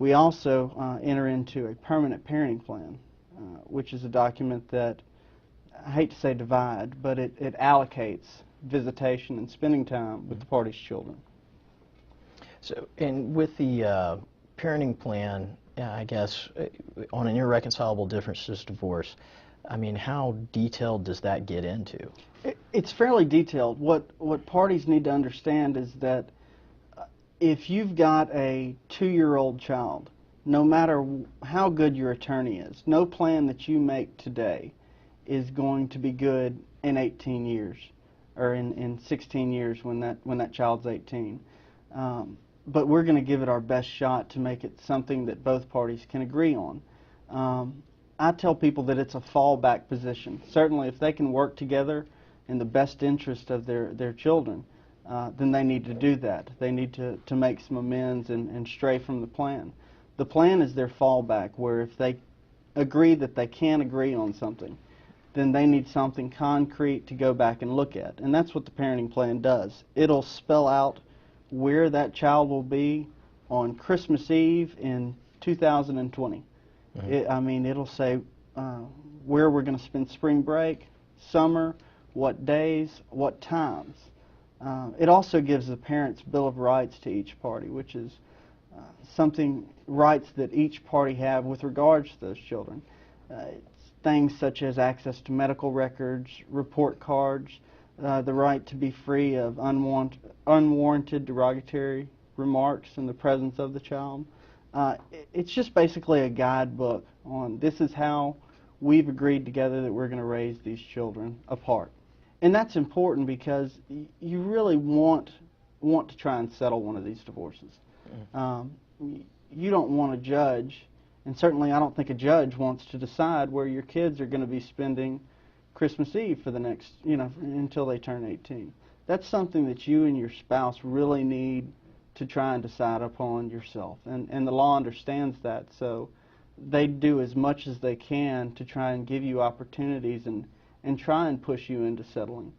We also enter into a permanent parenting plan, which is a document that, I hate to say divide, but it allocates visitation and spending time with the party's children. So, and with the parenting plan, I guess, on an irreconcilable differences divorce, I mean, how detailed does that get into? It's fairly detailed. What parties need to understand is that if you've got a 2-year-old child, no matter how good your attorney is, no plan that you make today is going to be good in 18 years or in 16 years when that child's 18. But we're going to give it our best shot to make it something that both parties can agree on. I tell people that it's a fallback position. Certainly if they can work together in the best interest of their children, then they need to do that. They need to make some amends and stray from the plan. The plan is their fallback, where if they agree that they can agree on something, then they need something concrete to go back and look at. And that's what the parenting plan does. It'll spell out where that child will be on Christmas Eve in 2020. Mm-hmm. It'll say where we're going to spend spring break, summer, what days, what times. It also gives the parents' Bill of Rights to each party, which is rights that each party have with regards to those children. Things such as access to medical records, report cards, the right to be free of unwarranted derogatory remarks in the presence of the child. It's just basically a guidebook on this is how we've agreed together that we're going to raise these children apart. And that's important because you really want to try and settle one of these divorces. You don't want a judge, and certainly I don't think a judge wants to decide where your kids are going to be spending Christmas Eve for the next, until they turn 18. That's something that you and your spouse really need to try and decide upon yourself. And the law understands that, so they do as much as they can to try and give you opportunities and try and push you into settling.